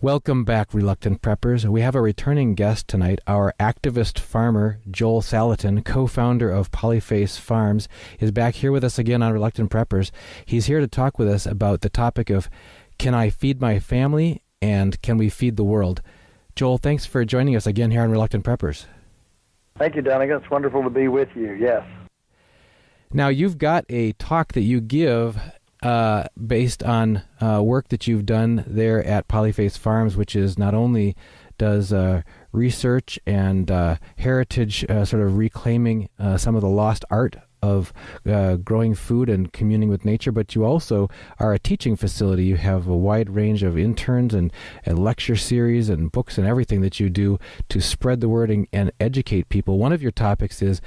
Welcome back, Reluctant Preppers. We have a returning guest tonight, our activist farmer, Joel Salatin, co-founder of Polyface Farms, is back here with us again on Reluctant Preppers. He's here to talk with us about the topic of, can I feed my family and can we feed the world? Joel, thanks for joining us again here on Reluctant Preppers. Thank you, Donegan. It's wonderful to be with you, yes. Now, you've got a talk that you give based on work that you've done there at Polyface Farms, which is not only does research and heritage sort of reclaiming some of the lost art of growing food and communing with nature, but you also are a teaching facility. You have a wide range of interns and lecture series and books and everything that you do to spread the word and educate people. One of your topics is,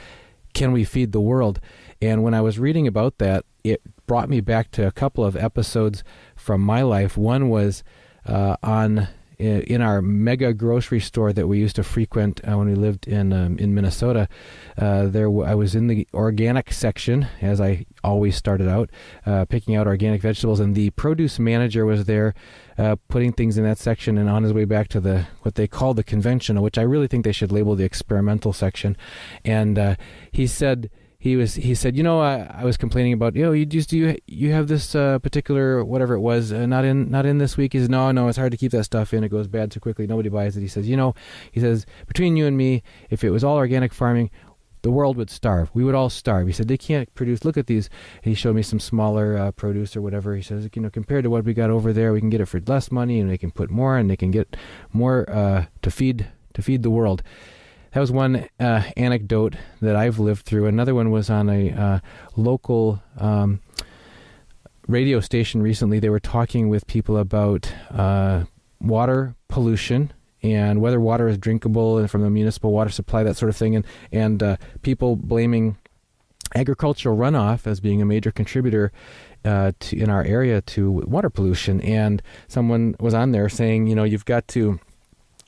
can we feed the world? And when I was reading about that, it brought me back to a couple of episodes from my life. One was in our mega grocery store that we used to frequent when we lived in Minnesota. I was in the organic section, as I always started out, picking out organic vegetables, and the produce manager was there putting things in that section, and on his way back to what they call the conventional, which I really think they should label the experimental section. And he said, I was complaining about, you have this particular whatever it was not in this week. He says, no, it's hard to keep that stuff in. It goes bad so quickly. Nobody buys it. He says, between you and me, if it was all organic farming, the world would starve. We would all starve. He said, they can't produce. Look at these. And he showed me some smaller produce or whatever. He says, compared to what we got over there, we can get it for less money, and they can put more, and they can get more to feed the world. That was one anecdote that I've lived through. Another one was on a local radio station recently. They were talking with people about water pollution and whether water is drinkable and from the municipal water supply, that sort of thing, and people blaming agricultural runoff as being a major contributor in our area to water pollution. And someone was on there saying, you've got to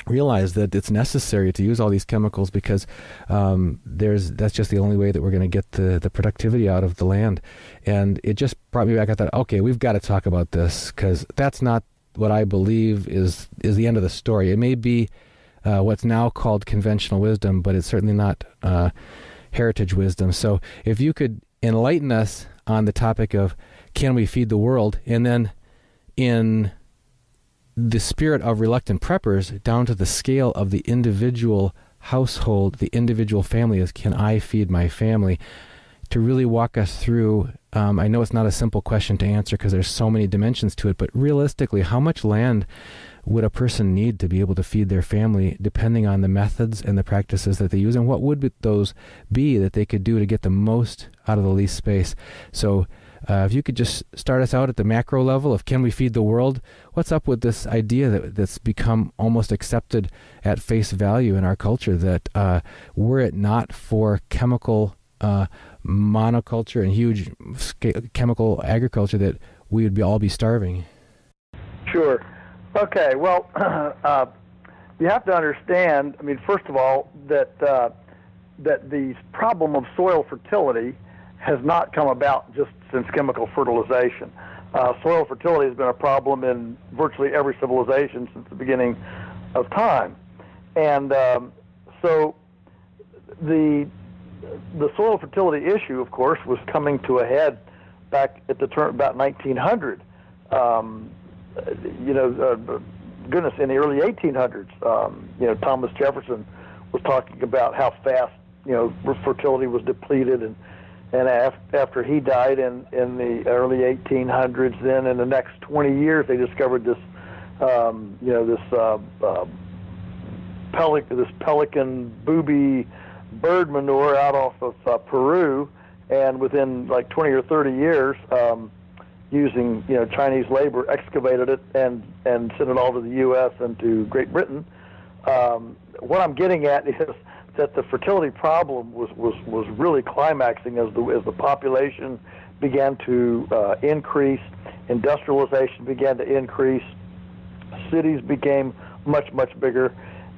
realize that it's necessary to use all these chemicals because that's just the only way that we're going to get the productivity out of the land. And it just brought me back. I thought, okay, we've got to talk about this, because that's not what I believe is the end of the story. It may be what's now called conventional wisdom, but it's certainly not heritage wisdom. So if you could enlighten us on the topic of, can we feed the world, and then in the spirit of Reluctant Preppers, down to the scale of the individual household, the individual family, is, can I feed my family? To really walk us through, I know it's not a simple question to answer because there's so many dimensions to it, but realistically, how much land would a person need to be able to feed their family, depending on the methods and the practices that they use, and what would those be that they could do to get the most out of the least space? So if you could just start us out at the macro level of, can we feed the world? What's up with this idea that's become almost accepted at face value in our culture, that were it not for chemical monoculture and huge chemical agriculture, that we would all be starving? Sure. Okay, well, you have to understand, first of all, that the problem of soil fertility has not come about just since chemical fertilization. Soil fertility has been a problem in virtually every civilization since the beginning of time. And so the soil fertility issue, of course, was coming to a head back at the turn about 1900. Goodness, in the early 1800s, Thomas Jefferson was talking about how fast, fertility was depleted, and after he died in the early 1800s, then in the next 20 years, they discovered this, pelican booby bird manure out off of Peru, and within like 20 or 30 years, using Chinese labor, excavated it and sent it all to the U.S. and to Great Britain. What I'm getting at is that the fertility problem was really climaxing as the population began to increase, industrialization began to increase, cities became much bigger,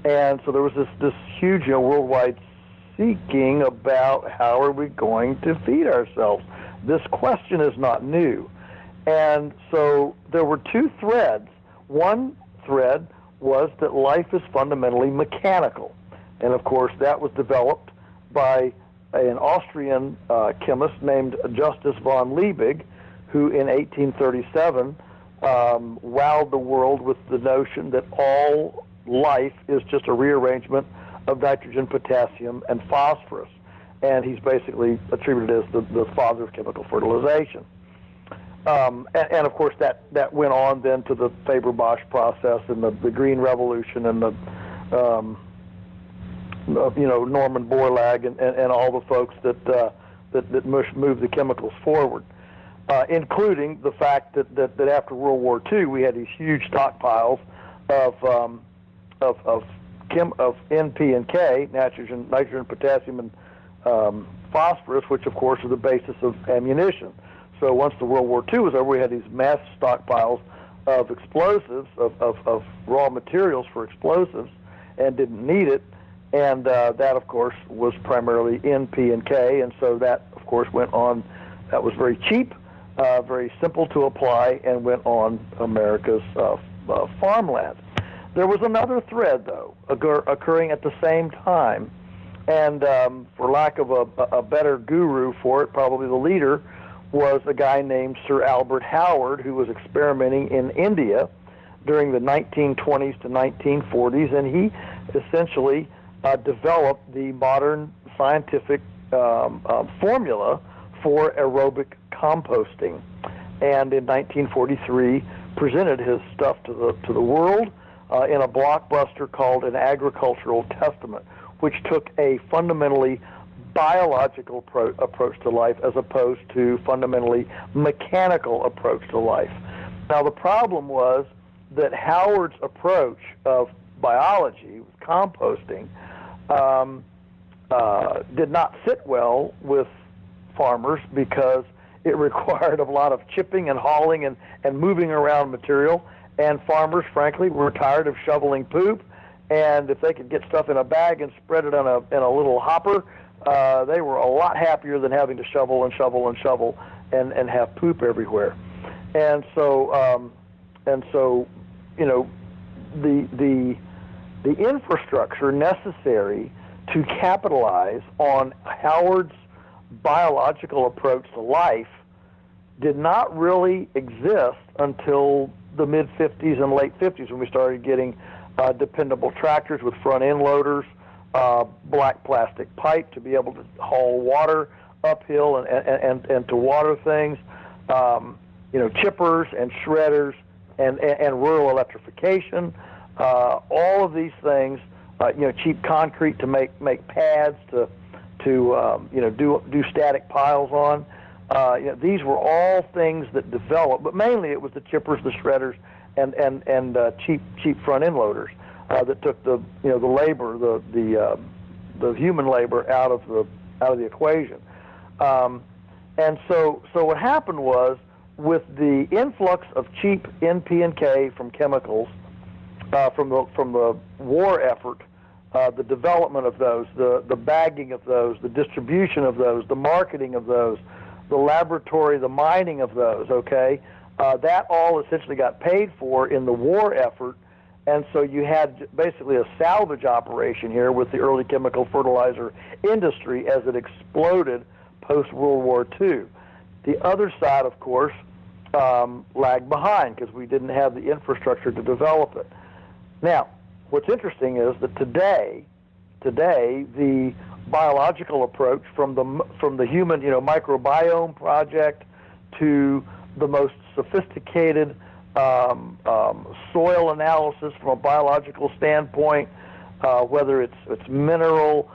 and so there was this huge worldwide seeking about how are we going to feed ourselves. This question is not new. And so there were two threads. One thread was that life is fundamentally mechanical. And of course, that was developed by an Austrian chemist named Justus von Liebig, who in 1837 wowed the world with the notion that all life is just a rearrangement of nitrogen, potassium, and phosphorus. And he's basically attributed as the father of chemical fertilization. And of course, that went on then to the Faber-Bosch process and the Green Revolution and the Norman Borlaug and all the folks that moved the chemicals forward, including the fact that after World War II we had these huge stockpiles of NP and K, nitrogen, potassium, and phosphorus, which of course are the basis of ammunition. So once the World War II was over, we had these massive stockpiles of explosives, of raw materials for explosives, and didn't need it. And that, of course, was primarily NP and K, and so that, of course, went on. That was very cheap, very simple to apply, and went on America's farmland. There was another thread, though, occurring at the same time, and for lack of a better guru for it, probably the leader was a guy named Sir Albert Howard, who was experimenting in India during the 1920s to 1940s, and he essentially developed the modern scientific formula for aerobic composting, and in 1943 presented his stuff to the world in a blockbuster called An Agricultural Testament, which took a fundamentally biological approach to life as opposed to fundamentally mechanical approach to life. Now, the problem was that Howard's approach of biology, composting, did not sit well with farmers because it required a lot of chipping and hauling and moving around material, and farmers, frankly, were tired of shoveling poop, and if they could get stuff in a bag and spread it in a little hopper, they were a lot happier than having to shovel and shovel and shovel and have poop everywhere. And so the infrastructure necessary to capitalize on Howard's biological approach to life did not really exist until the mid-50s and late 50s, when we started getting dependable tractors with front-end loaders, black plastic pipe to be able to haul water uphill and to water things, chippers and shredders and rural electrification, all of these things, cheap concrete to make pads to do static piles on. These were all things that developed, but mainly it was the chippers, the shredders, and cheap front end loaders that took the labor, the human labor out of the equation. And so what happened was, with the influx of cheap NP and K from chemicals from the war effort, the development of those, the bagging of those, the distribution of those, the marketing of those, the laboratory, the mining of those, that all essentially got paid for in the war effort, and so you had basically a salvage operation here with the early chemical fertilizer industry as it exploded post-World War II. The other side, of course, lagged behind because we didn't have the infrastructure to develop it. Now, what's interesting is that today, the biological approach from the human, microbiome project to the most sophisticated soil analysis from a biological standpoint, whether it's mineral,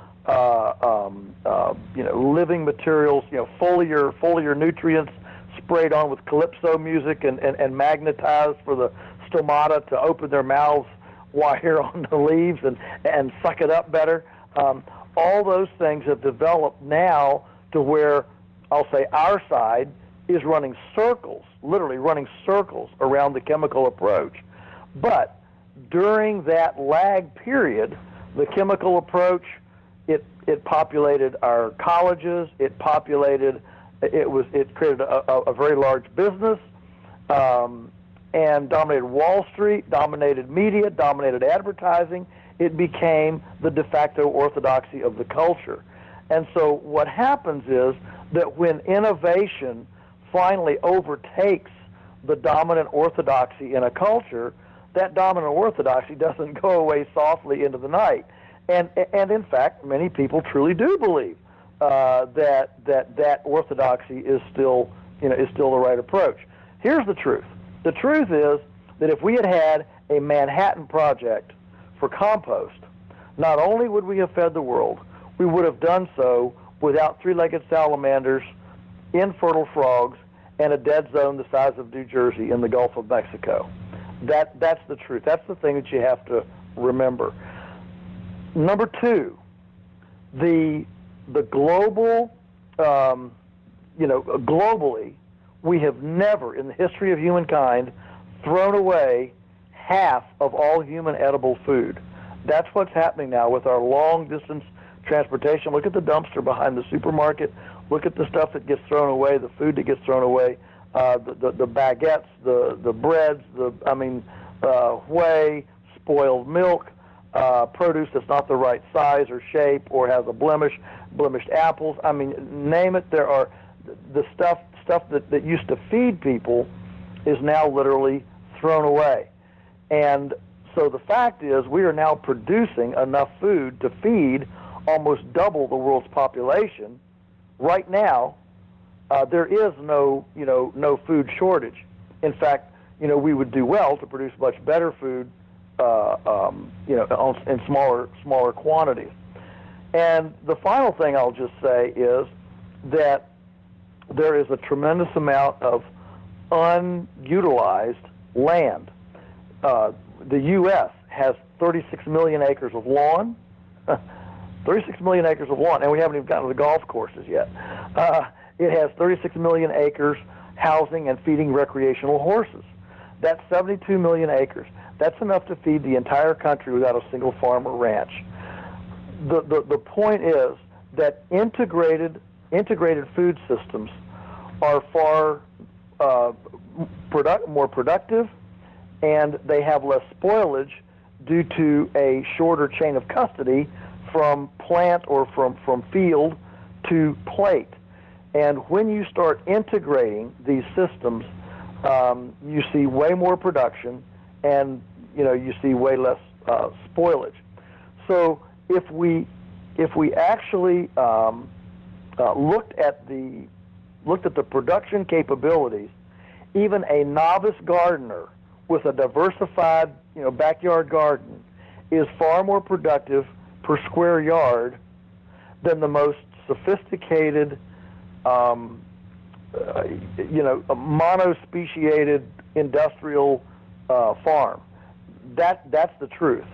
living materials, foliar nutrients sprayed on with calypso music and magnetized for the stomata to open their mouths while you're on the leaves and suck it up better. All those things have developed now to where, I'll say, our side is running circles, literally running circles around the chemical approach. But during that lag period, the chemical approach, it populated our colleges, it created a very large business, and dominated Wall Street, dominated media, dominated advertising. It became the de facto orthodoxy of the culture. And so what happens is that when innovation finally overtakes the dominant orthodoxy in a culture, that dominant orthodoxy doesn't go away softly into the night. And in fact, many people truly do believe that orthodoxy is still the right approach. Here's the truth. The truth is that if we had had a Manhattan Project for compost, not only would we have fed the world, we would have done so without three-legged salamanders, infertile frogs, and a dead zone the size of New Jersey in the Gulf of Mexico. That's the truth. That's the thing that you have to remember. Number two, the global, globally, we have never in the history of humankind thrown away half of all human edible food. That's what's happening now with our long-distance transportation. Look at the dumpster behind the supermarket. Look at the stuff that gets thrown away, the food that gets thrown away, the baguettes, the breads, whey, spoiled milk, produce that's not the right size or shape or has a blemished apples. I mean, name it. There are the stuff that used to feed people is now literally thrown away. And so the fact is we are now producing enough food to feed almost double the world's population. Right now, there is no food shortage. In fact, we would do well to produce much better food, in smaller quantities. And the final thing I'll just say is that there is a tremendous amount of unutilized land. The U.S. has 36 million acres of lawn. 36 million acres of lawn, and we haven't even gotten to the golf courses yet. It has 36 million acres housing and feeding recreational horses. That's 72 million acres. That's enough to feed the entire country without a single farm or ranch. The point is that integrated food systems are far more productive, and they have less spoilage due to a shorter chain of custody from plant or from field to plate. And when you start integrating these systems, you see way more production, and you see way less spoilage. So if we actually looked at the production capabilities, even a novice gardener with a diversified backyard garden is far more productive per square yard than the most sophisticated monospeciated industrial farm. That's the truth,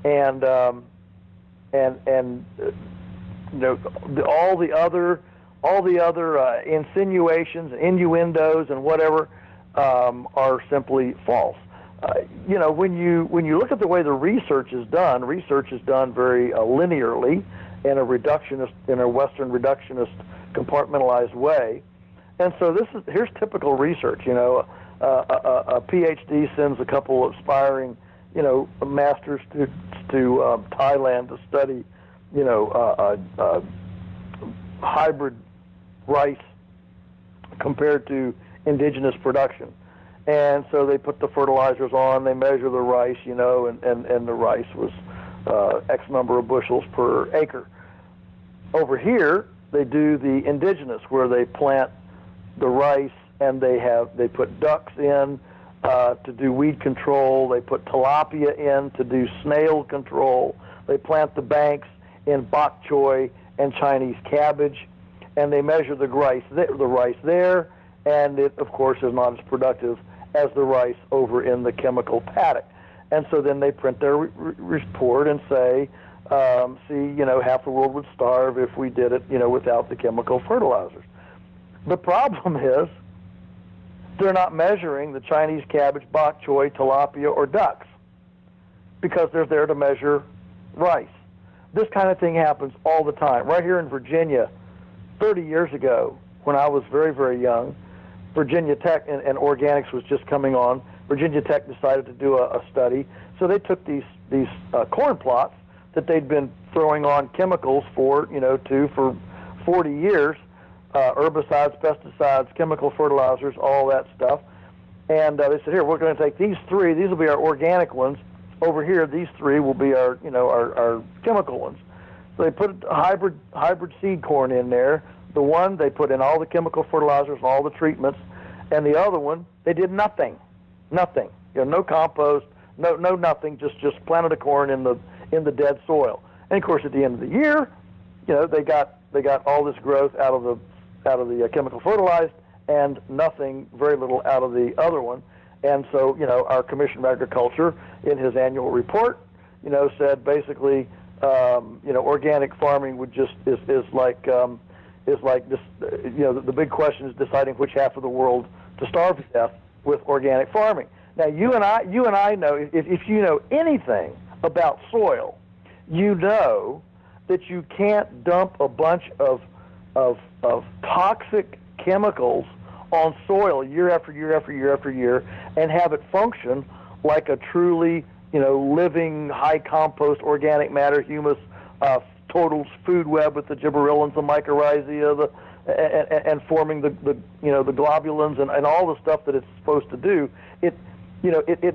and all the other insinuations, innuendos, and whatever are simply false. When you look at the way the research is done very linearly in a Western reductionist compartmentalized way. And so here's typical research. A PhD sends a couple of aspiring, master students to Thailand to study, hybrid rice compared to indigenous production. And so they put the fertilizers on, they measure the rice, and the rice was X number of bushels per acre. Over here, they do the indigenous, where they plant the rice and they put ducks in to do weed control. They put tilapia in to do snail control. They plant the banks in bok choy and Chinese cabbage, and they measure the rice there, and it, of course, is not as productive as the rice over in the chemical paddock. And so then they print their report and say, half the world would starve if we did it, without the chemical fertilizers. The problem is they're not measuring the Chinese cabbage, bok choy, tilapia, or ducks because they're there to measure rice. This kind of thing happens all the time. Right here in Virginia, 30 years ago, when I was very, very young, Virginia Tech and organics was just coming on. Virginia Tech decided to do a study. So they took these corn plots that they'd been throwing on chemicals for 40 years, herbicides, pesticides, chemical fertilizers, all that stuff. And they said, here, we're going to take these three. These will be our organic ones. Over here, these three will be our chemical ones. So they put a hybrid seed corn in there. The one, they put in all the chemical fertilizers and all the treatments. And the other one, they did nothing. Nothing. No compost, no nothing, just planted a corn in the dead soil. And of course, at the end of the year, they got all this growth out of the chemical fertilized, and nothing, very little out of the other one. And so, our Commissioner of Agriculture, in his annual report, said basically, organic farming is like this. The big question is deciding which half of the world to starve to death with organic farming. Now, you and I know, if you know anything about soil, you know that you can't dump a bunch of toxic chemicals on soil year after year after year after year and have it function like a truly, living, high compost, organic matter, humus, total food web with the gibberellins, the mycorrhizae, and forming the globulins and all the stuff that it's supposed to do. It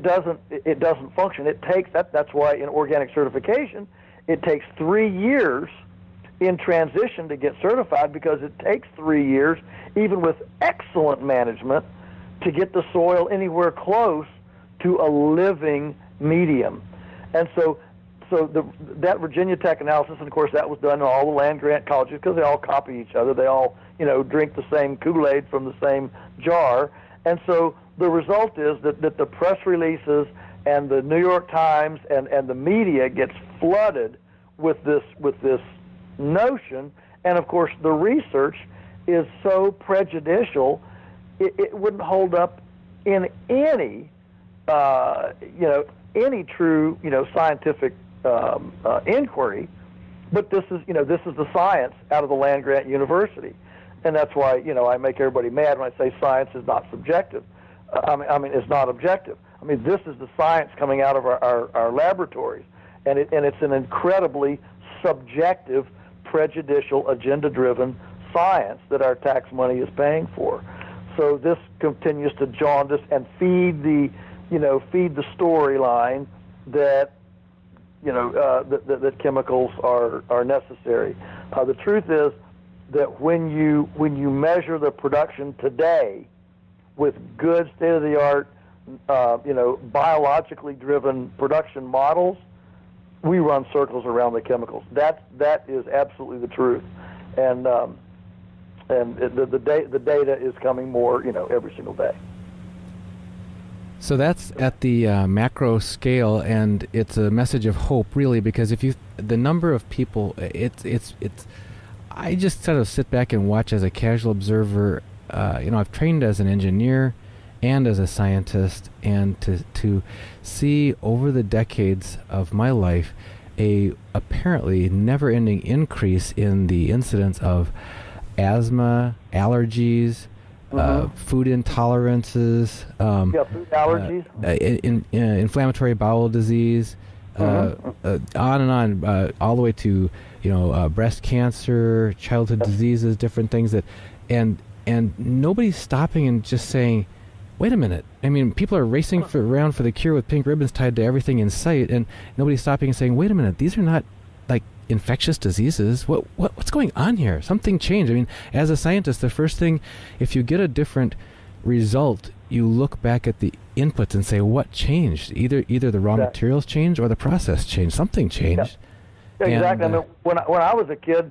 doesn't function. It takes that's why in organic certification it takes 3 years in transition to get certified, because it takes 3 years, even with excellent management, to get the soil anywhere close to a living medium. And so that Virginia Tech analysis, and of course that was done in all the land-grant colleges because they all copy each other. They all, drink the same Kool-Aid from the same jar. And so the result is that the press releases and the New York Times and the media gets flooded with this notion. And of course the research is so prejudicial, it wouldn't hold up in any true, scientific inquiry. But this is the science out of the land-grant university. And that's why, I make everybody mad when I say science is not subjective. It's not objective. This is the science coming out of our laboratories. And it's an incredibly subjective, prejudicial, agenda-driven science that our tax money is paying for. So this continues to jaundice and feed the storyline that that chemicals are necessary. The truth is that when you measure the production today with good state-of-the-art, biologically driven production models, we run circles around the chemicals. That is absolutely the truth, and the data is coming more, every single day. So that's at the macro scale, and it's a message of hope, really, because the number of people, it's. I just sort of sit back and watch as a casual observer. I've trained as an engineer and as a scientist, and to see over the decades of my life a apparently never-ending increase in the incidence of asthma, allergies, food intolerances, food allergies, inflammatory bowel disease, on and on, all the way to breast cancer, childhood diseases, different things and nobody's stopping and just saying, wait a minute. People are racing around for the cure with pink ribbons tied to everything in sight, and nobody's stopping and saying, wait a minute, these are not like infectious diseases. What's going on here? Something changed. As a scientist, the first thing, if you get a different result, you look back at the inputs and say, what changed? Either the raw materials changed or the process changed. Something changed. Yeah, exactly. And, when I was a kid,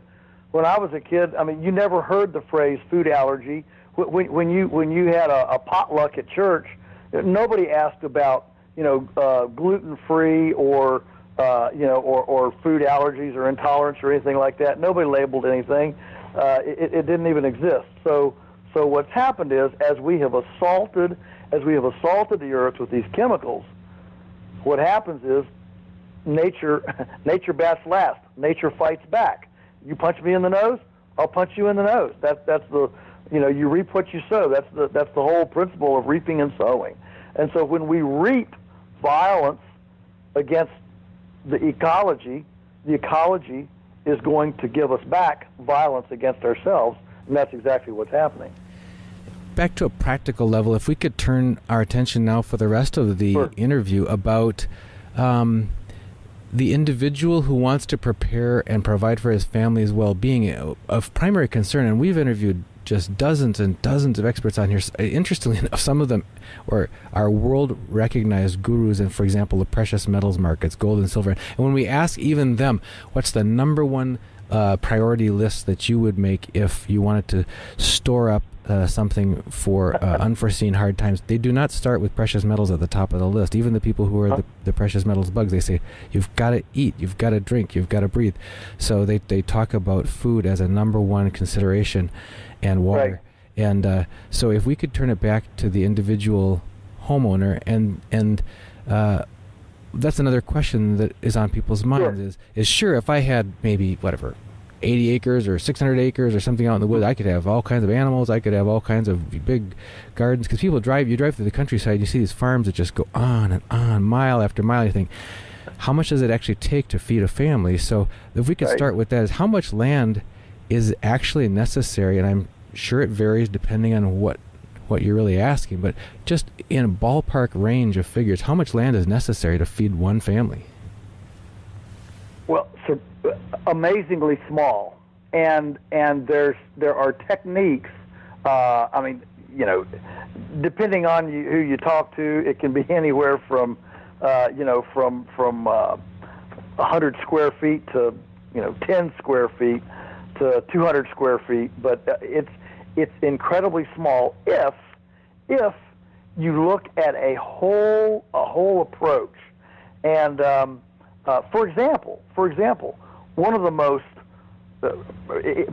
you never heard the phrase food allergy. When you had a potluck at church, nobody asked about gluten-free or food allergies or intolerance or anything like that. Nobody labeled anything. It didn't even exist. So what's happened is, as we have assaulted the earth with these chemicals, what happens is nature bats last. Nature fights back. You punch me in the nose, I'll punch you in the nose. That's the you reap what you sow. That's the whole principle of reaping and sowing. And so when we reap violence against the ecology is going to give us back violence against ourselves, and that's exactly what's happening. Back to a practical level, if we could turn our attention now for the rest of the Sure. interview about the individual who wants to prepare and provide for his family's well-being of primary concern, and we've interviewed just dozens and dozens of experts on here. Interestingly enough, some of them are world-recognized gurus in, for example, the precious metals markets, gold and silver. And when we ask even them, what's the number one priority list that you would make if you wanted to store up something for unforeseen hard times, they do not start with precious metals at the top of the list. Even the people who are the precious metals bugs, they say, you've got to eat, you've got to drink, you've got to breathe. So they talk about food as a number one consideration, and water. Right. And so if we could turn it back to the individual homeowner, and that's another question that is on people's minds, is sure, if I had maybe, 80 acres or 600 acres or something out in the woods, I could have all kinds of animals, I could have all kinds of big gardens, because you drive through the countryside, you see these farms that just go on and on, mile after mile, you think, how much does it actually take to feed a family? So if we could start with that, is how much land is actually necessary, and I'm sure it varies depending on what you're really asking, but just in a ballpark range of figures, how much land is necessary to feed one family? Well, so amazingly small, and there are techniques. Depending on who you talk to, it can be anywhere from 100 square feet to 10 square feet to 200 square feet, but it's incredibly small if you look at a whole approach. And for example, one of the most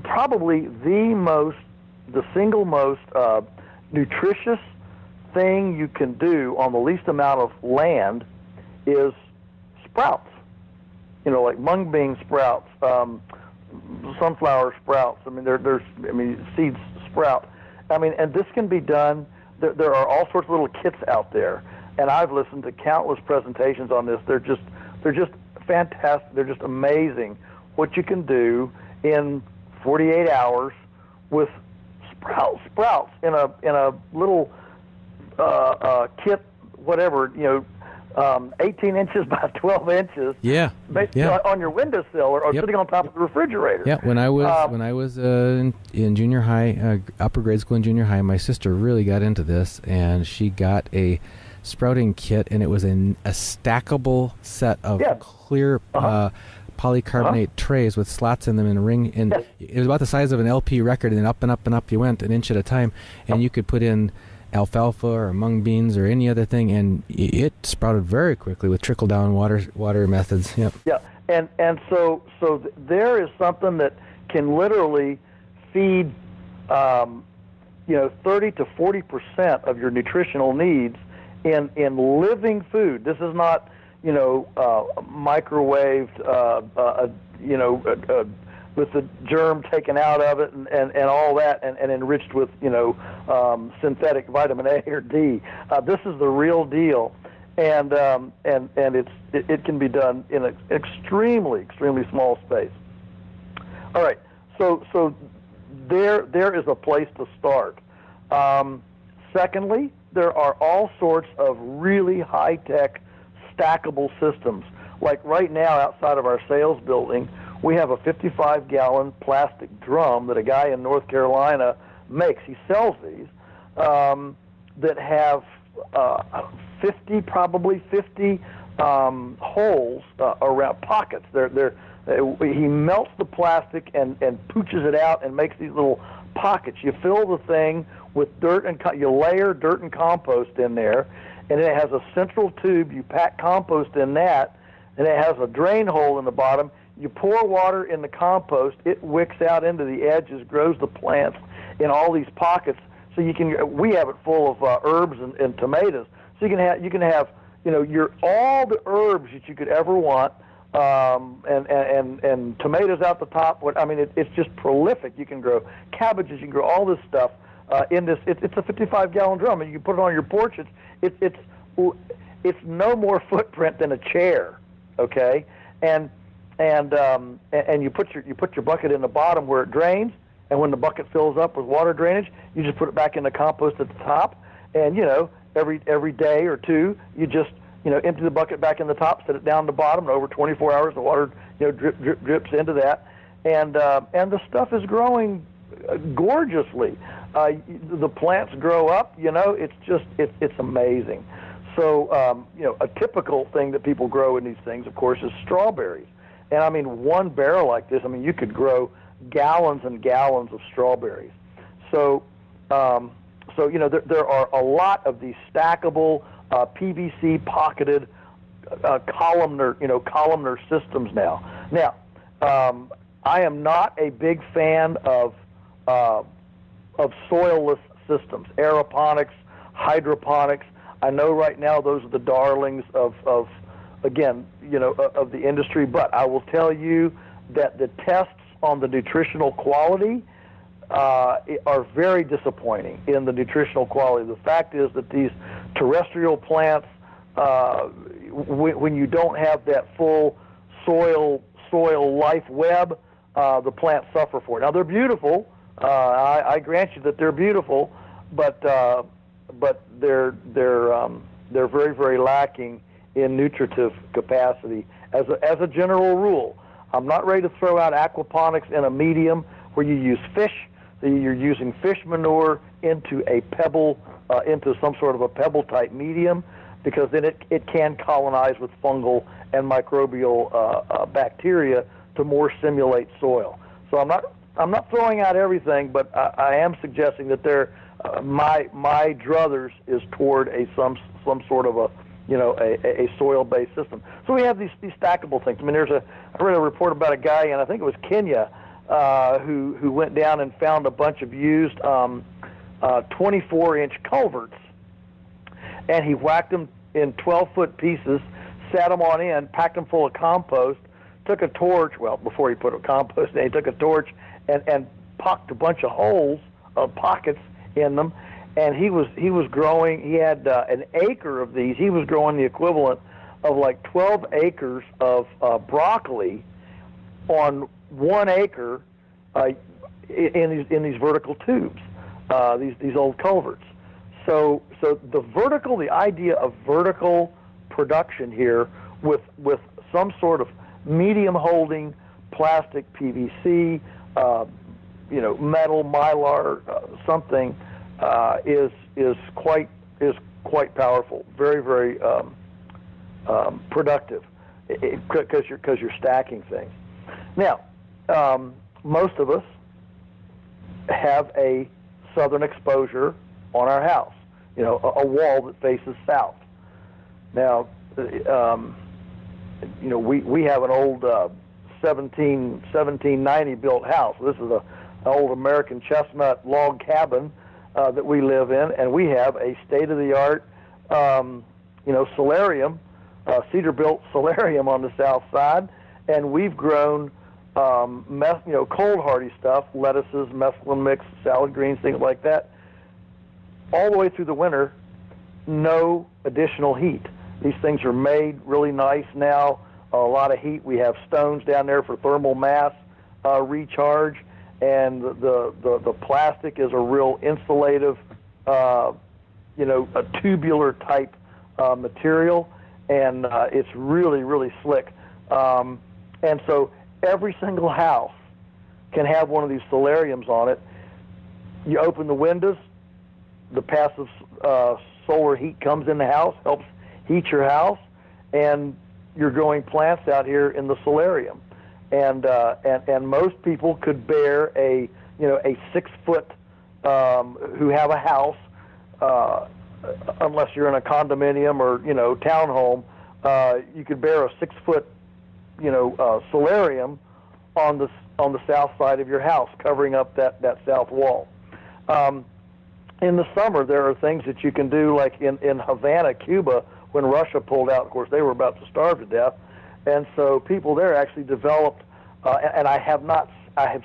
probably the single most nutritious thing you can do on the least amount of land is sprouts. Like mung bean sprouts, sunflower sprouts. Seeds sprout. And this can be done. There are all sorts of little kits out there, and I've listened to countless presentations on this. They're just fantastic. They're just amazing what you can do in 48 hours with sprouts in a little kit, whatever, 18 inches by 12 inches. Yeah. On your windowsill or sitting on top of the refrigerator. Yeah. When I was in junior high, upper grade school and junior high, my sister really got into this, and she got a sprouting kit, and it was a stackable set of clear polycarbonate trays with slots in them in a ring, and it was about the size of an LP record, and then up and up and up you went, an inch at a time, and you could put in alfalfa or mung beans or any other thing, and it sprouted very quickly with trickle down water methods. Yep. Yeah, and so there is something that can literally feed 30 to 40% of your nutritional needs in living food. This is not microwaved with the germ taken out of it and all that, and enriched with synthetic vitamin A or D. This is the real deal, and it can be done in an extremely small space. All right, so there is a place to start. Secondly, there are all sorts of really high-tech stackable systems. Like right now outside of our sales building, we have a 55-gallon plastic drum that a guy in North Carolina makes. He sells these that have 50 holes around pockets. He melts the plastic and pooches it out and makes these little pockets. You fill the thing with dirt and you layer dirt and compost in there, and it has a central tube. You pack compost in that, and it has a drain hole in the bottom. You pour water in the compost, it wicks out into the edges, grows the plants in all these pockets. So we have it full of herbs and tomatoes. So you can have all the herbs that you could ever want, and tomatoes out the top. It's just prolific. You can grow cabbages, you can grow all this stuff in this. It's a 55-gallon drum, and you can put it on your porch. It's it's no more footprint than a chair, okay? And you put your bucket in the bottom where it drains, and when the bucket fills up with water drainage, you just put it back in the compost at the top, and every day or two, you just empty the bucket back in the top, set it down the bottom, and over 24 hours the water drips into that, and the stuff is growing gorgeously. The plants grow up, it's amazing. So a typical thing that people grow in these things, of course, is strawberries. And I mean, one barrel like this, you could grow gallons and gallons of strawberries. So there are a lot of these stackable PVC pocketed columnar systems now. Now, I am not a big fan of soilless systems, aeroponics, hydroponics. I know right now those are the darlings of the industry, but I will tell you that the tests on the nutritional quality are very disappointing in the nutritional quality. The fact is that these terrestrial plants, when you don't have that full soil life web, the plants suffer for it. Now they're beautiful. I grant you that they're beautiful, but they're very, very lacking in nutritive capacity as a general rule. I'm not ready to throw out aquaponics in a medium where you use fish. You're using fish manure into a pebble, into some sort of a pebble-type medium, because then it can colonize with fungal and microbial bacteria to more simulate soil. So I'm not throwing out everything, but I am suggesting that my druthers is toward some sort of a soil-based system. So we have these stackable things. I read a report about a guy in, I think it was Kenya, who went down and found a bunch of used 24-inch culverts, and he whacked them in 12-foot pieces, sat them on end, packed them full of compost, took a torch, before he put a compost in, he took a torch and pocked a bunch of holes, pockets in them, and he was growing, he had an acre of these. He was growing the equivalent of like 12 acres of broccoli on 1 acre in these vertical tubes, these old culverts. So the idea of vertical production here with some sort of medium holding plastic, PVC, metal, mylar, something is quite powerful, very, very productive, because you're stacking things. Now, most of us have a southern exposure on our house, a wall that faces south. Now, we have an old 1790 built house. This is an old American chestnut log cabin that we live in, and we have a state-of-the-art, solarium, cedar-built solarium on the south side, and we've grown cold hardy stuff, lettuces, mesclun mix, salad greens, things like that, all the way through the winter, no additional heat. These things are made really nice now, a lot of heat. We have stones down there for thermal mass recharge, and the plastic is a real insulative, a tubular type material, and it's really, really slick. And so every single house can have one of these solariums on it. You open the windows, the passive solar heat comes in the house, helps heat your house, and you're growing plants out here in the solarium. And most people could bear a 6 foot who have a house, unless you're in a condominium or townhome, you could bear a 6 foot solarium on the south side of your house, covering up that south wall. In the summer, there are things that you can do, like in Havana, Cuba, when Russia pulled out. Of course, they were about to starve to death, and so people there actually developed. And I have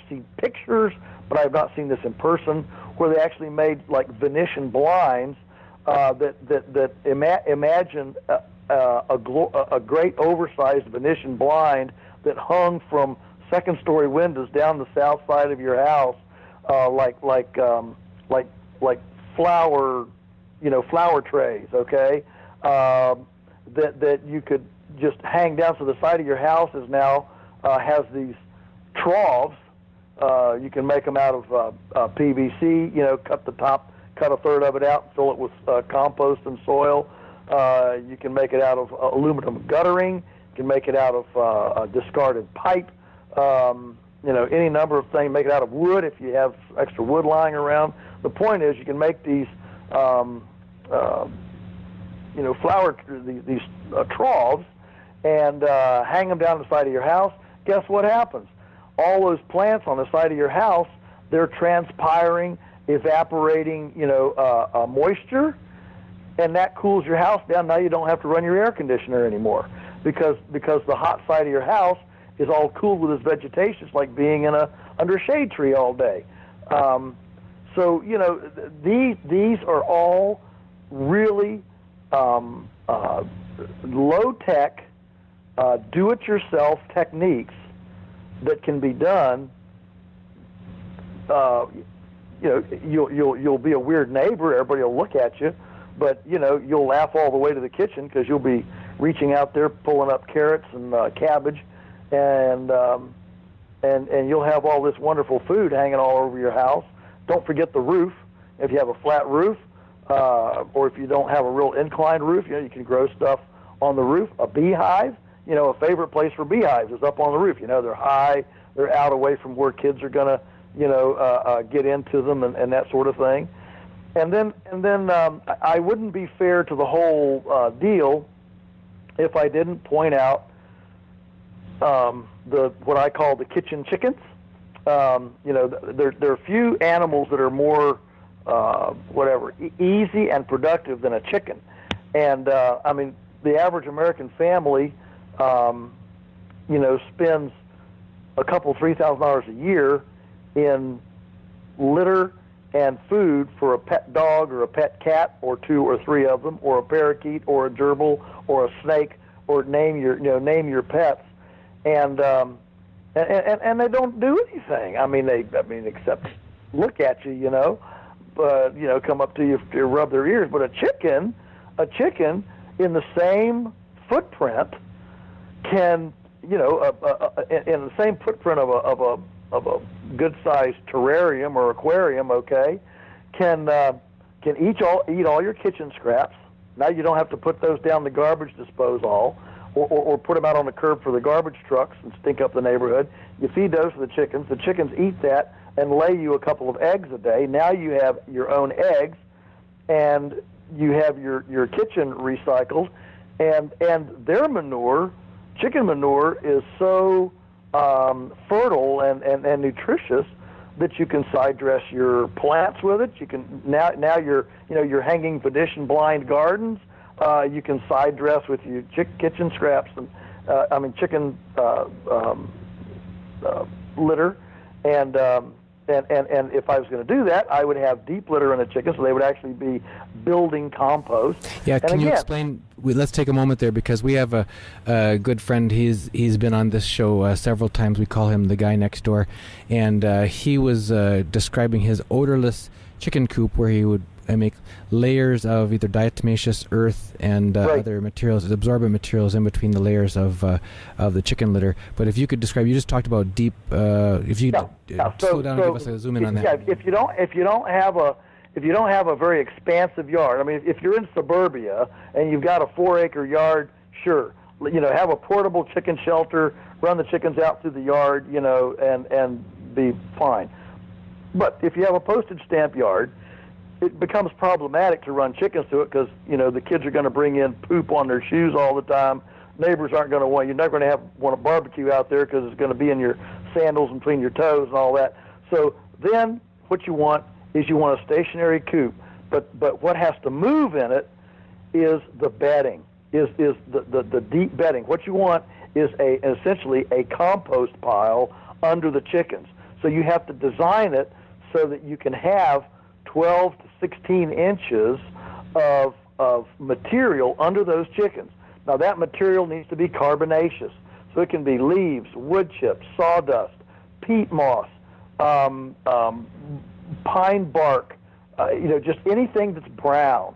seen pictures, but I have not seen this in person, where they actually made like Venetian blinds imagine a great oversized Venetian blind that hung from second-story windows down the south side of your house, like flower, flower trays. Okay, that you could just hang down. So the side of your house is now has these troughs. You can make them out of PVC. Cut the top, cut a third of it out, fill it with compost and soil. You can make it out of aluminum guttering. You can make it out of discarded pipe. Any number of things. Make it out of wood if you have extra wood lying around. The point is, you can make these, these troughs, and hang them down the side of your house. Guess what happens? All those plants on the side of your house, they're transpiring, evaporating, moisture, and that cools your house down. Now you don't have to run your air conditioner anymore because the hot side of your house is all cooled with this vegetation. It's like being under a shade tree all day. So these are all really low-tech, do-it-yourself techniques that can be done. You'll be a weird neighbor. Everybody will look at you, but you'll laugh all the way to the kitchen because you'll be reaching out there, pulling up carrots and cabbage, and you'll have all this wonderful food hanging all over your house. Don't forget the roof. If you have a flat roof, or if you don't have a real inclined roof, you can grow stuff on the roof. A beehive, a favorite place for beehives is up on the roof. They're high, they're out away from where kids are going to, get into them and that sort of thing. And then I wouldn't be fair to the whole deal if I didn't point out what I call the kitchen chickens. There are few animals that are more easy and productive than a chicken. And the average American family, spends a couple $3,000 a year in litter and food for a pet dog or a pet cat or two or three of them, or a parakeet or a gerbil or a snake, or name your pets, and they don't do anything. Except look at you, but come up to you to rub their ears. But a chicken in the same footprint can, in the same footprint of a good-sized terrarium or aquarium, okay, can eat all your kitchen scraps. Now you don't have to put those down the garbage disposal, or put them out on the curb for the garbage trucks and stink up the neighborhood. You feed those to the chickens. The chickens eat that and lay you a couple of eggs a day. Now you have your own eggs, and you have your kitchen recycled, and their manure, chicken manure, is so fertile and nutritious that you can side dress your plants with it. You can now you're hanging Venetian blind gardens. You can side dress with your kitchen scraps and chicken litter, and if I was going to do that, I would have deep litter in the chickens, so they would actually be building compost. Yeah, can you explain? Let's take a moment there, because we have a good friend. He's been on this show several times. We call him the guy next door, and he was describing his odorless chicken coop, where he would make layers of either diatomaceous earth and other materials, absorbent materials, in between the layers of the chicken litter. But if you could describe, you just talked about deep. If you could slow down and give us a zoom in on that. Yeah, if you don't have a very expansive yard, if you're in suburbia and you've got a 4-acre yard, sure, have a portable chicken shelter, run the chickens out through the yard, and be fine. But if you have a postage stamp yard, it becomes problematic to run chickens to it, because the kids are going to bring in poop on their shoes all the time. Neighbors aren't going to want. You're not going to want a barbecue out there because it's going to be in your sandals and between your toes and all that. So then, what you want is a stationary coop. But what has to move in it is the bedding, is the deep bedding. What you want is essentially a compost pile under the chickens. So you have to design it so that you can have 12 to 16 inches of material under those chickens. Now that material needs to be carbonaceous, so it can be leaves, wood chips, sawdust, peat moss, pine bark, just anything that's brown,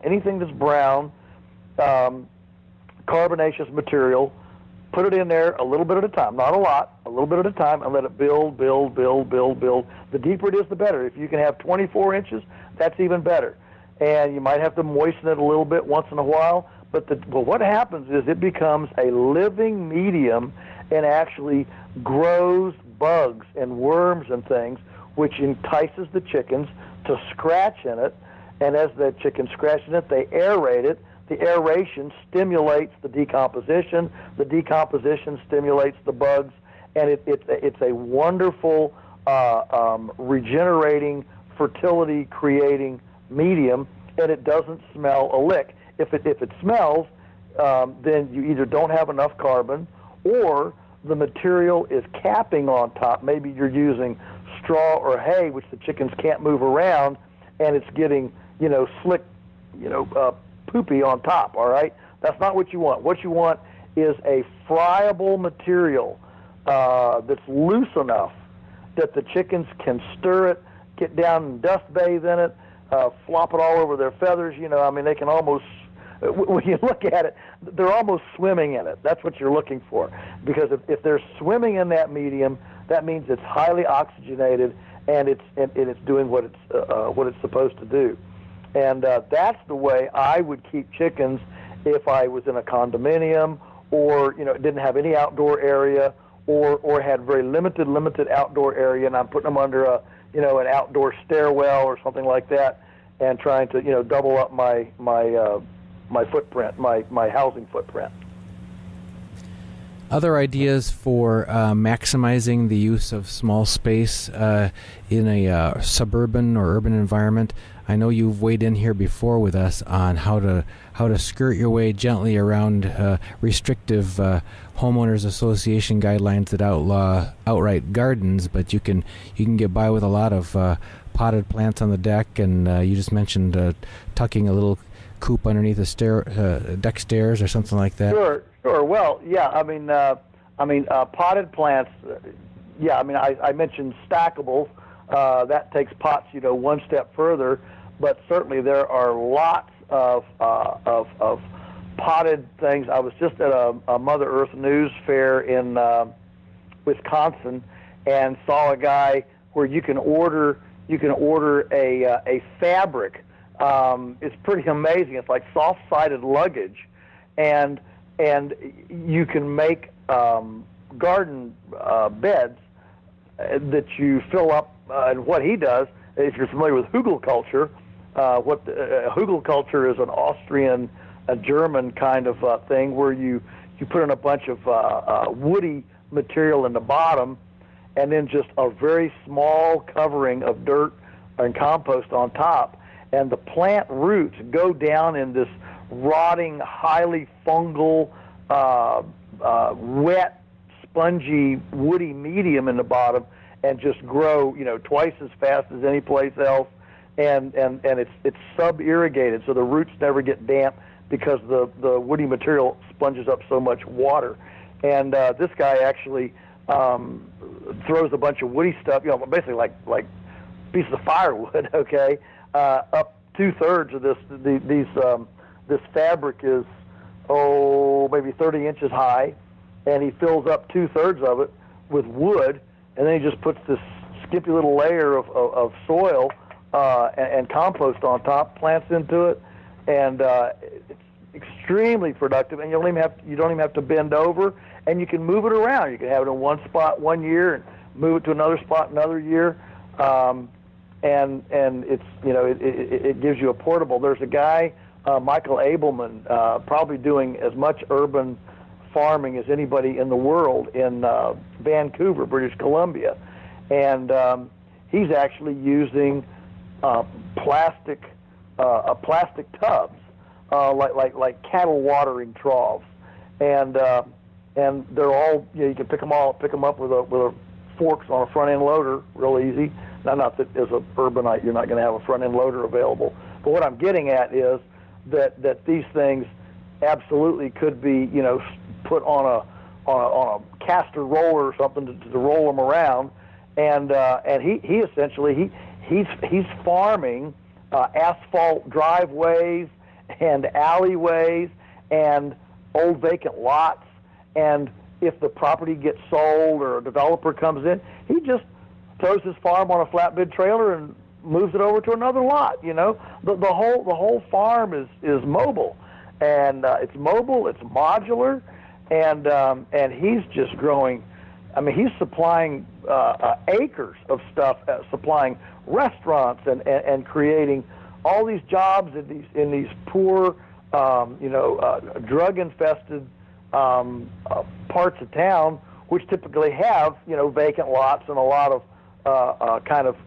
carbonaceous material. Put it in there a little bit at a time, not a lot, a little bit at a time, and let it build. The deeper it is, the better. If you can have 24 inches, that's even better. And you might have to moisten it a little bit once in a while, but what happens is it becomes a living medium and actually grows bugs and worms and things, which entices the chickens to scratch in it. And as the chickens scratch in it, they aerate it. The aeration stimulates the decomposition. The decomposition stimulates the bugs, and it's a wonderful regenerating, fertility-creating medium, and it doesn't smell a lick. If it smells, then you either don't have enough carbon, or the material is capping on top. Maybe you're using straw or hay, which the chickens can't move around, and it's getting slick, poopy on top. All right, that's not what you want. What you want is a friable material that's loose enough that the chickens can stir it, get down and dust bathe in it, flop it all over their feathers. They can almost, when you look at it, they're almost swimming in it. That's what you're looking for, because if they're swimming in that medium, that means it's highly oxygenated and it's doing what it's supposed to do. And that's the way I would keep chickens if I was in a condominium, or didn't have any outdoor area, or had very limited outdoor area, and I'm putting them under an outdoor stairwell or something like that, and trying to double up my footprint, my housing footprint. Other ideas for maximizing the use of small space in a suburban or urban environment. I know you've weighed in here before with us on how to skirt your way gently around restrictive homeowners association guidelines that outlaw outright gardens, but you can get by with a lot of potted plants on the deck, and you just mentioned tucking a little coop underneath a deck stairs or something like that. Sure. Well, yeah. Potted plants. Yeah. I mentioned stackables. That takes pots, one step further. But certainly there are lots of potted things. I was just at a Mother Earth News fair in Wisconsin, and saw a guy where you can order a fabric. It's pretty amazing. It's like soft-sided luggage, and you can make garden beds that you fill up. And what he does, if you're familiar with hugelkultur, hugelkultur is an Austrian, a German kind of thing where you put in a bunch of woody material in the bottom, and then just a very small covering of dirt and compost on top, and the plant roots go down in this rotting, highly fungal, wet, spongy, woody medium in the bottom, and just grow, twice as fast as any place else, and it's sub-irrigated, so the roots never get damp because the woody material sponges up so much water. And this guy actually throws a bunch of woody stuff, basically like pieces of firewood, okay, up 2/3 of this fabric is maybe 30 inches high, and he fills up 2/3 of it with wood, and then he just puts this skimpy little layer of soil and compost on top, plants into it, and it's extremely productive. And you don't even have to bend over, and you can move it around. You can have it in one spot one year and move it to another spot another year, and it's it gives you a portable. There's a guy, Michael Abelman, probably doing as much urban farming as anybody in the world in Vancouver, British Columbia, and he's actually using plastic tubs, like cattle watering troughs, and they're all you can pick them up with a forks on a front end loader, real easy. Now, not that as an urbanite you're not going to have a front end loader available, but what I'm getting at is that these things absolutely could be, put on a caster roller or something to roll them around, and he essentially he's farming asphalt driveways and alleyways and old vacant lots, and if the property gets sold or a developer comes in, he just throws his farm on a flatbed trailer and moves it over to another lot. The whole farm is mobile, and it's mobile, it's modular, and he's just growing. I mean, he's supplying acres of stuff, supplying restaurants and creating all these jobs in these poor, drug infested parts of town, which typically have vacant lots and a lot of kind of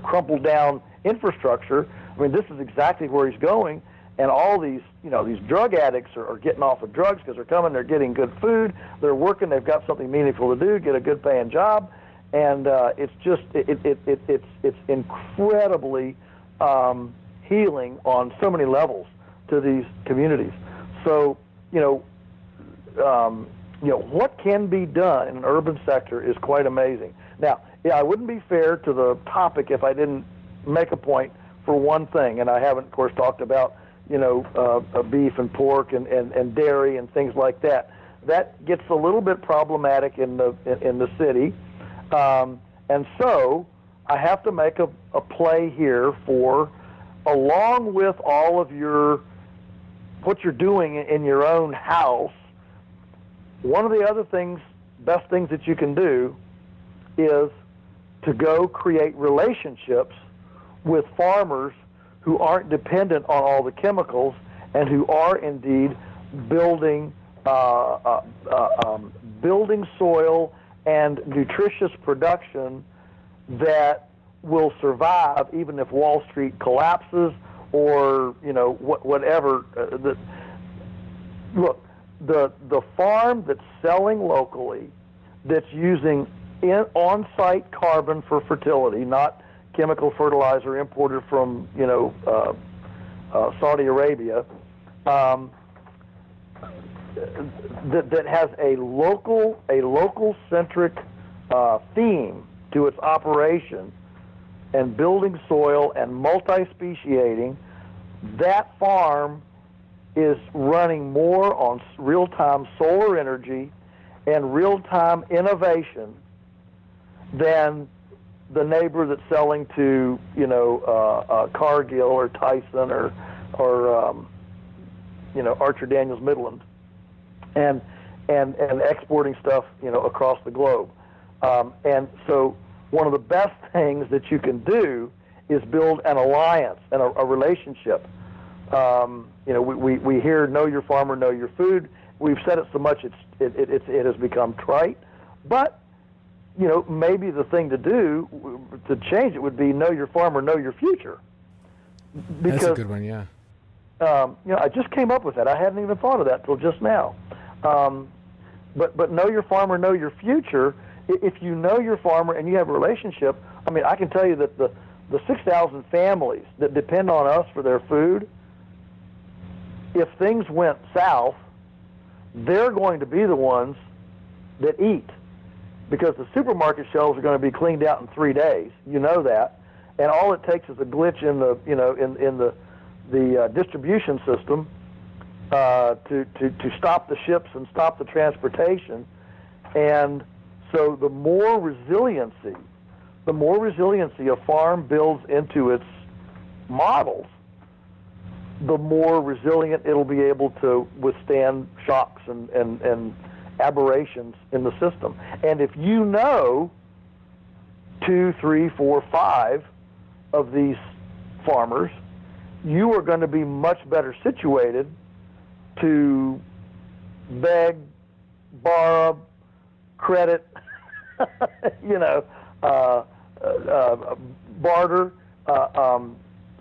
crumpled down infrastructure. I mean, this is exactly where he's going, and all these these drug addicts are getting off of drugs because they're coming, they're getting good food, they're working, they've got something meaningful to do, get a good paying job, and it's just it's incredibly healing on so many levels to these communities. So what can be done in an urban sector is quite amazing. Now, I wouldn't be fair to the topic if I didn't make a point for one thing, and I haven't, of course, talked about beef and pork and dairy and things like that. That gets a little bit problematic in the city, and so I have to make a play here for, along with all of what you're doing in your own house. One of the other best things that you can do is to go create relationships with farmers who aren't dependent on all the chemicals and who are indeed building soil and nutritious production that will survive even if Wall Street collapses or whatever. Look, the farm that's selling locally, that's using on-site carbon for fertility, not chemical fertilizer imported from Saudi Arabia, that has a local centric theme to its operation, and building soil and multi-speciating, that farm is running more on real-time solar energy and real-time innovation than the neighbor that's selling to Cargill or Tyson or Archer Daniels Midland and exporting stuff across the globe. And so one of the best things that you can do is build an alliance and a relationship. We hear "know your farmer, know your food." We've said it so much it has become trite, but maybe the thing to do to change it would be know your farmer, know your future. That's a good one, yeah. I just came up with that. I hadn't even thought of that till just now. But know your farmer, know your future. If you know your farmer and you have a relationship, I mean, I can tell you that the 6,000 families that depend on us for their food, if things went south, they're going to be the ones that eat, because the supermarket shelves are going to be cleaned out in 3 days. You know that, and all it takes is a glitch in the in the distribution system to stop the ships and stop the transportation. And so the more resiliency a farm builds into its models, the more resilient it'll be able to withstand shocks and aberrations in the system. And if you know 2, 3, 4, 5 of these farmers, you are going to be much better situated to beg, borrow, credit, barter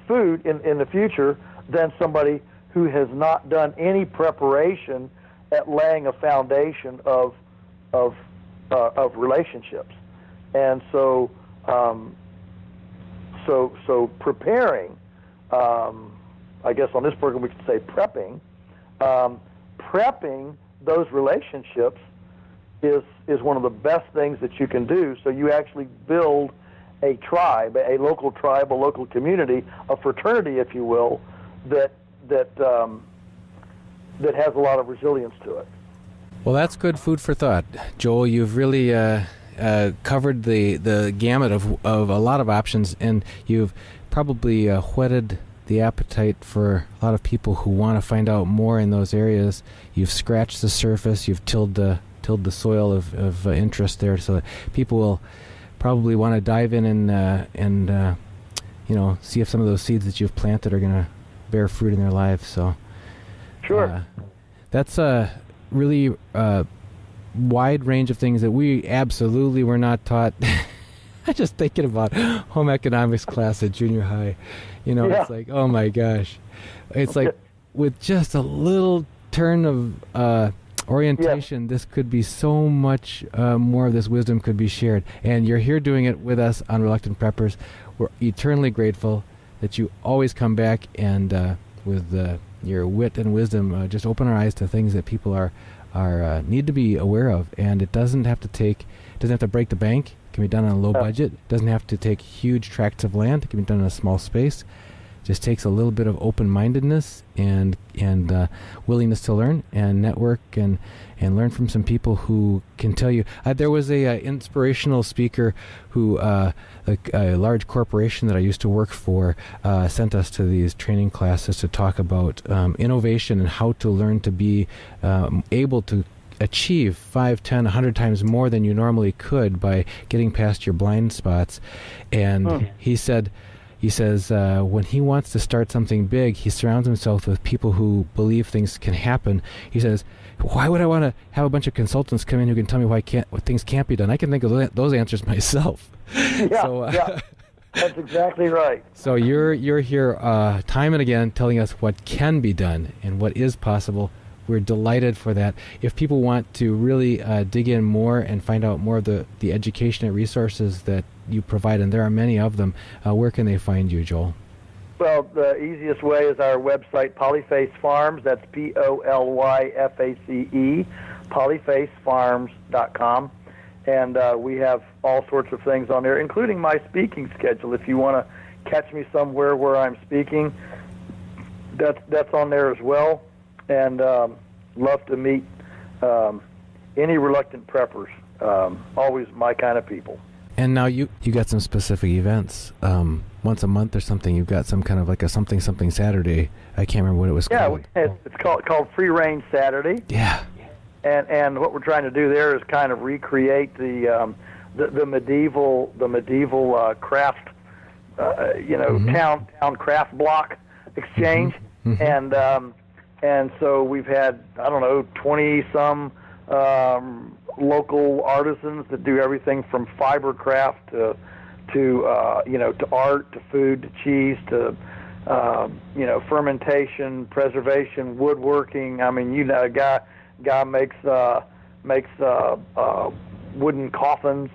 food in the future than somebody who has not done any preparation at laying a foundation of relationships. And so preparing I guess on this program we could say prepping. Prepping those relationships is one of the best things that you can do. So you actually build a tribe, a local tribe, a local community, a fraternity, if you will, that has a lot of resilience to it. Well, that's good food for thought, Joel. You've really covered the gamut of a lot of options, and you've probably whetted the appetite for a lot of people who want to find out more in those areas. You've scratched the surface. You've tilled the soil of interest there, so that people will probably want to dive in and see if some of those seeds that you've planted are going to bear fruit in their lives. So, sure, that's a really wide range of things that we absolutely were not taught. I'm just thinking about home economics class at junior high. It's like, oh my gosh. It's like with just a little turn of orientation, this could be so much more of this wisdom could be shared. And you're here doing it with us on Reluctant Preppers. We're eternally grateful that you always come back and with your wit and wisdom just open our eyes to things that people are need to be aware of. And it doesn't have to break the bank. It can be done on a low budget. It doesn't have to take huge tracts of land. It can be done in a small space. It just takes a little bit of open-mindedness and willingness to learn and network and learn from some people who can tell you. There was a inspirational speaker who a large corporation that I used to work for sent us to these training classes to talk about innovation and how to learn to be able to achieve 5, 10, 100 times more than you normally could by getting past your blind spots. And he says when he wants to start something big, he surrounds himself with people who believe things can happen. He says, why would I want to have a bunch of consultants come in who can tell me why things can't be done? I can think of those answers myself. Yeah, that's exactly right. So you're here time and again telling us what can be done and what is possible. We're delighted for that. If people want to really dig in more and find out more of the education and resources that you provide, and there are many of them, where can they find you, Joel? Well, the easiest way is our website, Polyface Farms. That's Polyface, polyfacefarms.com. And we have all sorts of things on there, including my speaking schedule. If you want to catch me somewhere where I'm speaking, that's on there as well. And love to meet any reluctant preppers. Always my kind of people. And now you got some specific events. Once a month or something, you've got some kind of like a something Saturday. I can't remember what it was called. Yeah, it's called Free Range Saturday. Yeah. And what we're trying to do there is kind of recreate the medieval craft, town craft block exchange. Mm-hmm. And so we've had, 20-some local artisans that do everything from fiber craft to art, to food, to cheese, to fermentation, preservation, woodworking. I mean, a guy makes wooden coffins,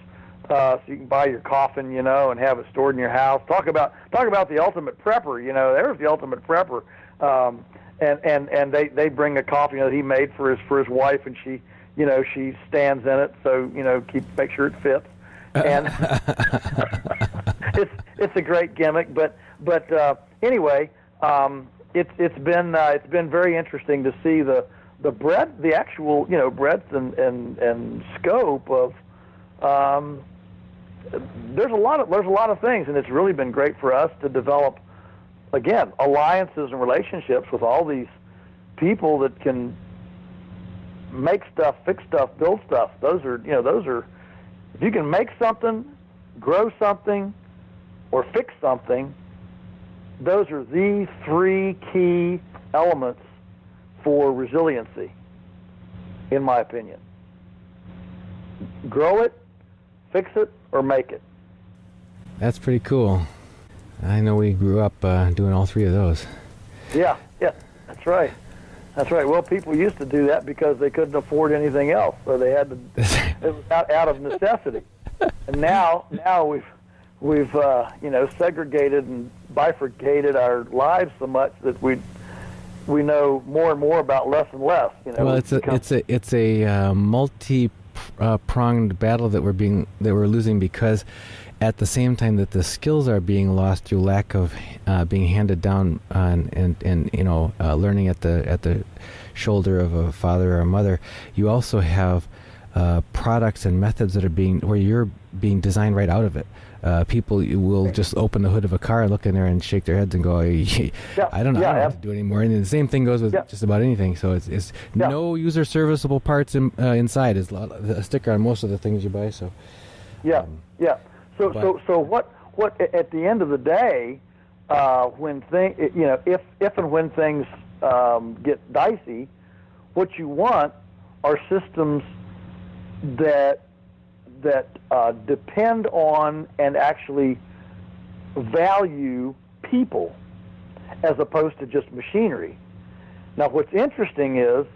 so you can buy your coffin, and have it stored in your house. Talk about the ultimate prepper. There's the ultimate prepper. And they bring a coffin that he made for his wife, and she stands in it, so make sure it fits. And it's a great gimmick, but anyway, it's been very interesting to see the breadth, the actual breadth and scope of. There's a lot of things, and it's really been great for us to develop. Again, alliances and relationships with all these people that can make stuff, fix stuff, build stuff. Those are, if you can make something, grow something, or fix something, those are the three key elements for resiliency, in my opinion. Grow it, fix it, or make it. That's pretty cool. I know we grew up doing all three of those. Yeah, that's right. Well, people used to do that because they couldn't afford anything else, so they had to. It was out of necessity. And now we've segregated and bifurcated our lives so much that we know more and more about less and less. Well, it's a multi-pronged battle that we're losing, because at the same time that the skills are being lost through lack of being handed down and learning at the shoulder of a father or a mother, you also have products and methods that are where you're being designed right out of it. People will just open the hood of a car and look in there and shake their heads and go, I don't know what to do anymore. And the same thing goes with just about anything. So it's no user serviceable parts inside is a sticker on most of the things you buy. So So what at the end of the day, when if and when things get dicey, what you want are systems that depend on and actually value people as opposed to just machinery. Now, what's interesting is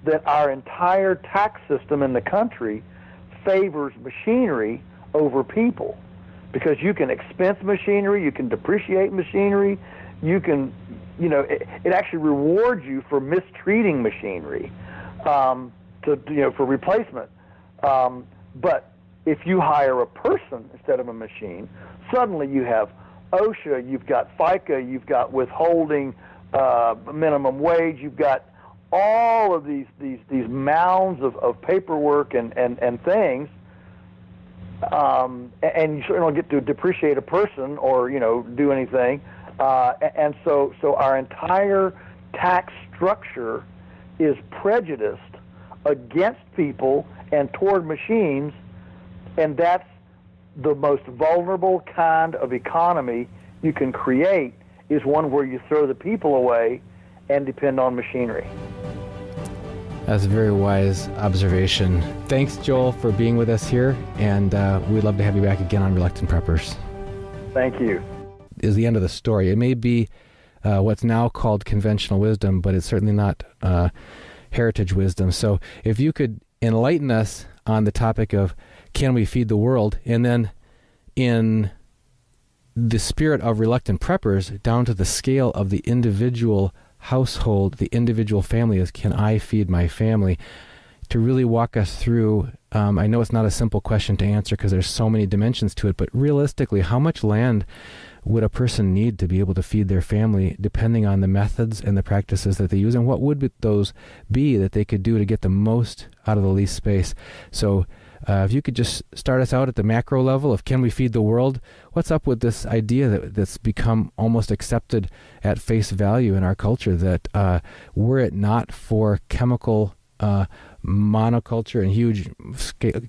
that our entire tax system in the country favors machinery over people, because you can expense machinery, you can depreciate machinery, you can, it actually rewards you for mistreating machinery for replacement. But if you hire a person instead of a machine, suddenly you have OSHA, you've got FICA, you've got withholding, minimum wage, you've got all of these mounds of paperwork and things, and you certainly don't get to depreciate a person or do anything, and so our entire tax structure is prejudiced against people and toward machines, and that's the most vulnerable kind of economy you can create, is one where you throw the people away and depend on machinery. That's a very wise observation. Thanks, Joel, for being with us here, and we'd love to have you back again on Reluctant Preppers. Thank you. Is the end of the story. It may be what's now called conventional wisdom, but it's certainly not heritage wisdom. So if you could enlighten us on the topic of can we feed the world, and then in the spirit of Reluctant Preppers, down to the scale of the individual household, the individual family, is can I feed my family, to really walk us through. I know it's not a simple question to answer because there's so many dimensions to it, but realistically, how much land would a person need to be able to feed their family, depending on the methods and the practices that they use, and what would those be that they could do to get the most out of the least space? So if you could just start us out at the macro level of can we feed the world, what's up with this idea that's become almost accepted at face value in our culture, that were it not for chemical monoculture and huge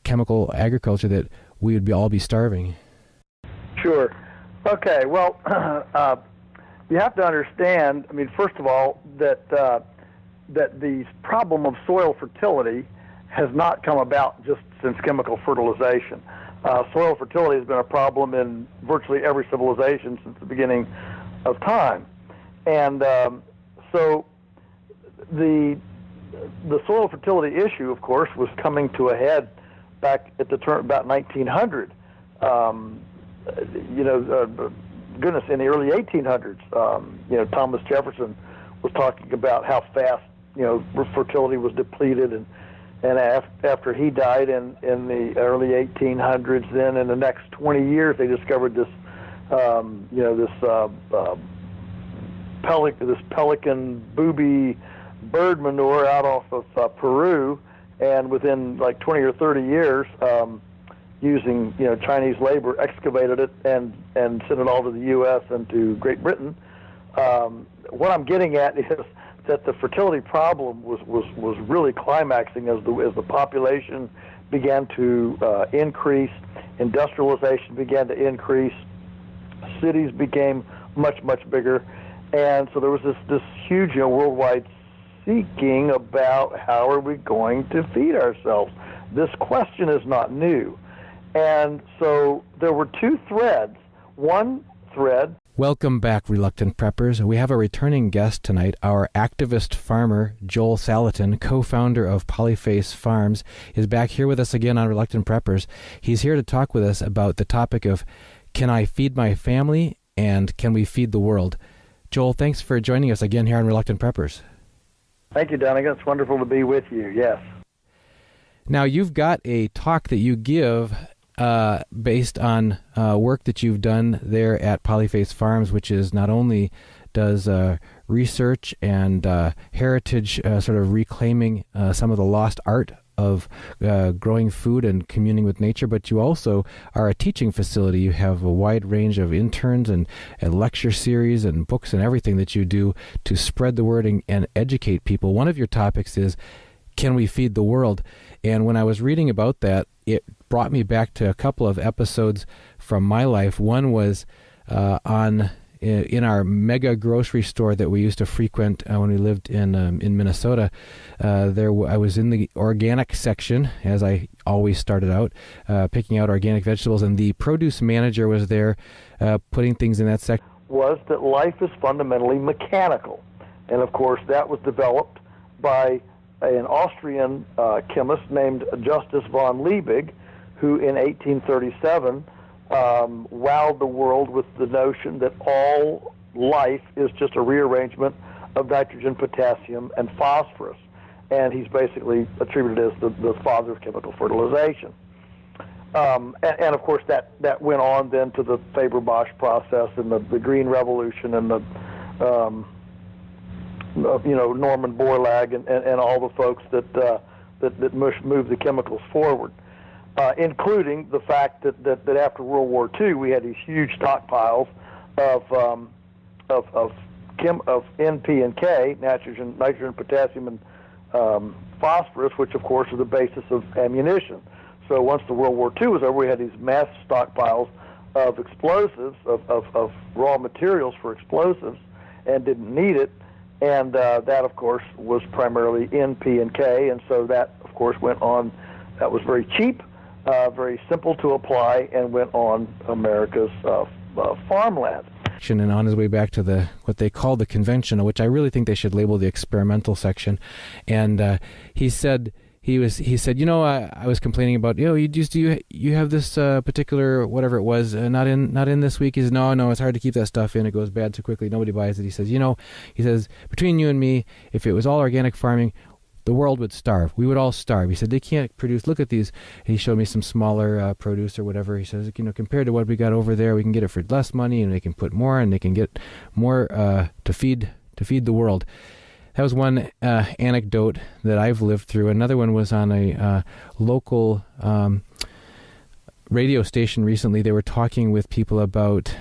chemical agriculture, that we would all be starving? Sure. Okay, well, you have to understand, first of all, that the problem of soil fertility has not come about just since chemical fertilization. Soil fertility has been a problem in virtually every civilization since the beginning of time. And so the soil fertility issue, of course, was coming to a head back at the turn about 1900. Goodness, in the early 1800s, Thomas Jefferson was talking about how fast, fertility was depleted, and after he died in the early 1800s, then in the next 20 years, they discovered this, pelican booby bird manure out off of Peru, and within like 20 or 30 years, using Chinese labor, excavated it and sent it all to the U.S. and to Great Britain. What I'm getting at is that the fertility problem was really climaxing as the population began to increase, industrialization began to increase, cities became much bigger, and so there was this huge worldwide seeking about how are we going to feed ourselves. This question is not new. And so there were two threads. One thread. Welcome back, Reluctant Preppers. We have a returning guest tonight, our activist farmer, Joel Salatin, co-founder of Polyface Farms, is back here with us again on Reluctant Preppers. He's here to talk with us about the topic of, can I feed my family, and can we feed the world? Joel, thanks for joining us again here on Reluctant Preppers. Thank you, Donegan. It's wonderful to be with you. Yes. Now, you've got a talk that you give based on work that you've done there at Polyface Farms, which is not only does research and heritage sort of reclaiming some of the lost art of growing food and communing with nature, but you also are a teaching facility. You have a wide range of interns and lecture series and books and everything that you do to spread the word and educate people. One of your topics is, can we feed the world? And when I was reading about that, it brought me back to a couple of episodes from my life. One was in our mega grocery store that we used to frequent when we lived in Minnesota. I was in the organic section, as I always started out, picking out organic vegetables, and the produce manager was there putting things in that section. Was that life is fundamentally mechanical. And of course, that was developed by an Austrian chemist named Justus von Liebig, who in 1837 wowed the world with the notion that all life is just a rearrangement of nitrogen, potassium, and phosphorus. And he's basically attributed as the father of chemical fertilization. And of course, that went on then to the Faber-Bosch process and the Green Revolution and the Norman Borlaug and all the folks that moved the chemicals forward, including the fact that after World War II we had these huge stockpiles of NP and K, nitrogen, potassium, and phosphorus, which of course are the basis of ammunition. So once the World War II was over, we had these massive stockpiles of explosives, of raw materials for explosives, and didn't need it. And that, of course, was primarily NP and K, and so that, of course, went on. That was very cheap, very simple to apply, and went on America's farmland. And on his way back to what they call the conventional, which I really think they should label the experimental section. And he said, I was complaining about, you have this particular whatever it was not in this week. He says, no, it's hard to keep that stuff in. It goes bad too quickly. Nobody buys it. He says, between you and me, if it was all organic farming, the world would starve. We would all starve. He said, they can't produce. Look at these. He showed me some smaller produce or whatever. He says, compared to what we got over there, we can get it for less money, and they can put more, and they can get more to feed the world. That was one anecdote that I've lived through. Another one was on a local radio station recently. They were talking with people about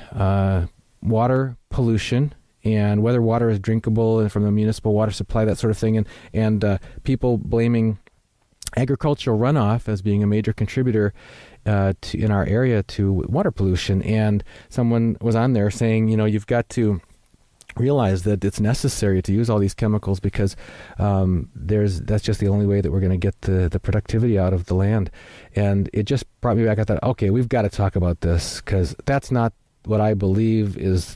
water pollution and whether water is drinkable and from the municipal water supply, that sort of thing, and people blaming agricultural runoff as being a major contributor in our area to water pollution. And someone was on there saying, you've got to realize that it's necessary to use all these chemicals because that's just the only way that we're going to get the productivity out of the land. And it just brought me back. I thought, okay, we've got to talk about this because that's not what I believe is